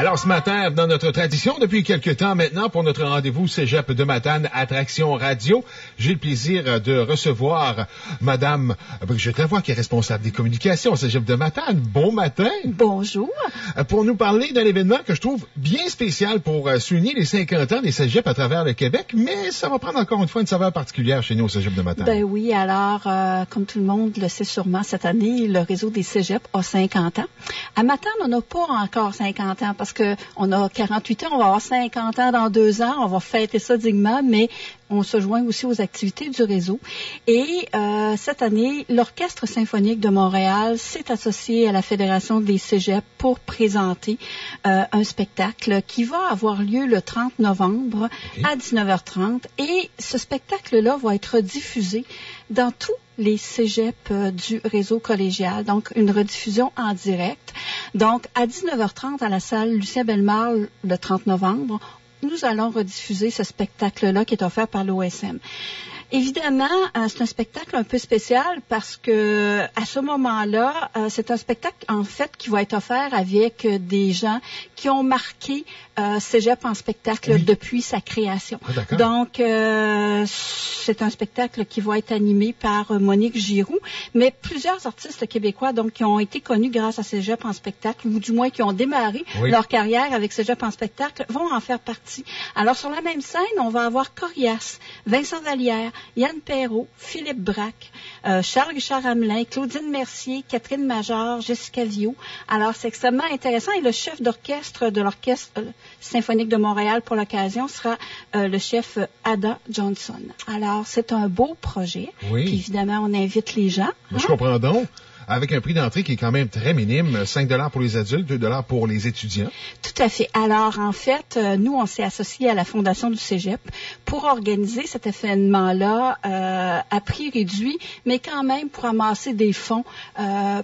Alors ce matin, dans notre tradition, depuis quelques temps maintenant, pour notre rendez-vous Cégep de Matane, Attraction Radio, j'ai le plaisir de recevoir Madame Brigitte Lavoie, qui est responsable des communications au Cégep de Matane. Bon matin! Bonjour! Pour nous parler d'un événement que je trouve bien spécial pour souligner les 50 ans des cégeps à travers le Québec, mais ça va prendre encore une fois une saveur particulière chez nous au Cégep de Matane. Ben oui, alors, comme tout le monde le sait sûrement, cette année, le réseau des cégeps a 50 ans. À Matane, on n'a pas encore 50 ans parce que on a 48 ans, on va avoir 50 ans dans 2 ans, on va fêter ça dignement, mais on se joint aussi aux activités du réseau. Et cette année, l'Orchestre symphonique de Montréal s'est associé à la Fédération des cégeps pour présenter un spectacle qui va avoir lieu le 30 novembre à 19h30. Et ce spectacle-là va être diffusé dans tous les cégeps du réseau collégial, donc une rediffusion en direct. Donc, à 19h30 à la salle Lucien Bellemare, le 30 novembre, nous allons rediffuser ce spectacle-là qui est offert par l'OSM. Évidemment, c'est un spectacle un peu spécial parce que à ce moment-là, c'est un spectacle en fait qui va être offert avec des gens qui ont marqué Cégep en spectacle depuis sa création. Ah, donc, c'est un spectacle qui va être animé par Monique Giroux, mais plusieurs artistes québécois donc qui ont été connus grâce à Cégep en spectacle, ou du moins qui ont démarré leur carrière avec Cégep en spectacle, vont en faire partie. Alors, sur la même scène, on va avoir Corias, Vincent Vallière, Yann Perrault, Philippe Braque, Charles-Richard Hamelin, Claudine Mercier, Catherine Major, Jessica Viau. Alors, c'est extrêmement intéressant. Et le chef d'orchestre de l'Orchestre symphonique de Montréal pour l'occasion sera le chef Ada Johnson. Alors, c'est un beau projet. Oui. Puis, évidemment, on invite les gens. Je comprends donc. Avec un prix d'entrée qui est quand même très minime, 5 $ pour les adultes, 2 $ pour les étudiants. Tout à fait. Alors, en fait, nous, on s'est associés à la Fondation du Cégep pour organiser cet événement-là à prix réduit, mais quand même pour amasser des fonds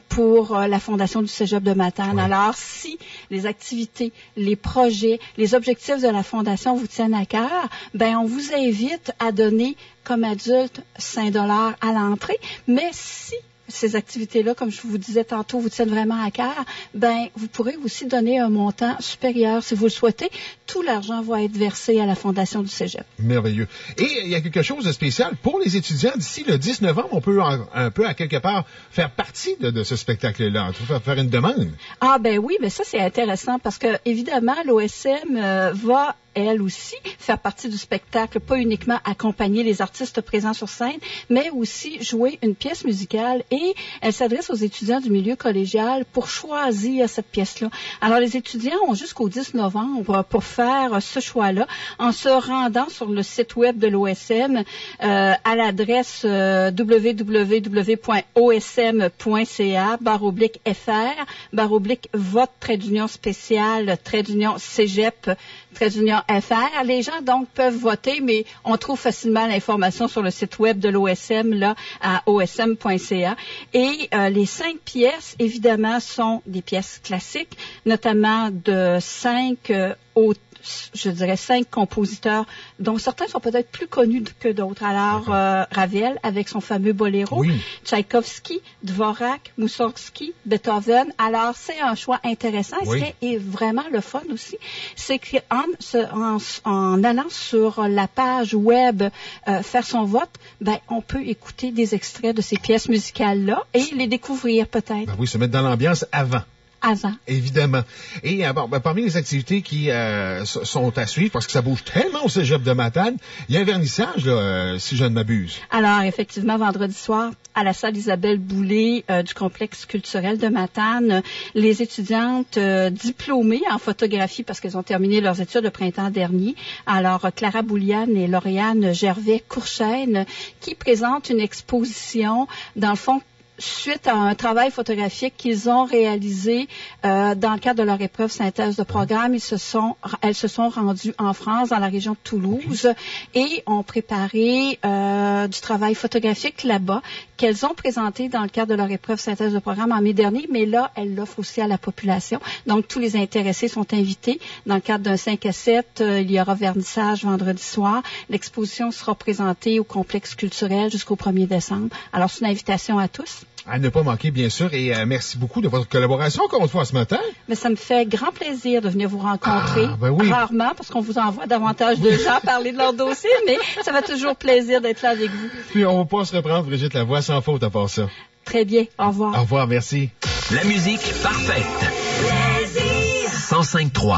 pour la Fondation du Cégep de Matane. Oui. Alors, si les activités, les projets, les objectifs de la Fondation vous tiennent à cœur, ben on vous invite à donner comme adulte 5 $ à l'entrée, mais si ces activités-là, comme je vous disais tantôt, vous tiennent vraiment à cœur, ben vous pourrez aussi donner un montant supérieur si vous le souhaitez. Tout l'argent va être versé à la Fondation du Cégep. Merveilleux. Et il y a quelque chose de spécial pour les étudiants. D'ici le 10 novembre, on peut un peu, à quelque part, faire partie de ce spectacle-là. On peut faire une demande. Ah ben oui, mais ça c'est intéressant parce que évidemment l'OSM va elle aussi, faire partie du spectacle, pas uniquement accompagner les artistes présents sur scène, mais aussi jouer une pièce musicale et elle s'adresse aux étudiants du milieu collégial pour choisir cette pièce-là. Alors, les étudiants ont jusqu'au 10 novembre pour faire ce choix-là en se rendant sur le site web de l'OSM à l'adresse www.osm.ca/fr/vote-cégep FR. Les gens, donc, peuvent voter, mais on trouve facilement l'information sur le site web de l'OSM, là, à osm.ca. Et les 5 pièces, évidemment, sont des pièces classiques, notamment de 5 compositeurs, dont certains sont peut-être plus connus que d'autres. Alors, Ravel, avec son fameux boléro, Tchaïkovski, Dvorak, Moussorgsky, Beethoven. Alors, c'est un choix intéressant. Ce qui est vraiment le fun aussi, c'est qu'en allant sur la page web faire son vote, ben, on peut écouter des extraits de ces pièces musicales-là et les découvrir peut-être. Ben oui, se mettre dans l'ambiance avant. Évidemment. Et parmi les activités qui sont à suivre, parce que ça bouge tellement au Cégep de Matane, il y a un vernissage, là, si je ne m'abuse. Alors, effectivement, vendredi soir, à la salle Isabelle Boulay du complexe culturel de Matane, les étudiantes diplômées en photographie, parce qu'elles ont terminé leurs études le printemps dernier, alors Clara Bouliane et Lauriane Gervais-Courchaine, qui présentent une exposition, dans le fond, suite à un travail photographique qu'ils ont réalisé dans le cadre de leur épreuve synthèse de programme, elles se sont rendues en France, dans la région de Toulouse, et ont préparé du travail photographique là-bas qu'elles ont présenté dans le cadre de leur épreuve synthèse de programme en mai dernier, mais là, elles l'offrent aussi à la population. Donc, tous les intéressés sont invités. Dans le cadre d'un 5 à 7, il y aura vernissage vendredi soir. L'exposition sera présentée au complexe culturel jusqu'au 1er décembre. Alors, c'est une invitation à tous. À ne pas manquer, bien sûr. Et merci beaucoup de votre collaboration encore une fois ce matin. Mais ça me fait grand plaisir de venir vous rencontrer. Ben oui. Rarement, parce qu'on vous envoie davantage de gens parler de leur dossier, mais ça fait toujours plaisir d'être là avec vous. Puis on va pas se reprendre, Brigitte Lavoie, sans faute à part ça. Très bien. Au revoir. Au revoir, merci. La musique parfaite. 105.3.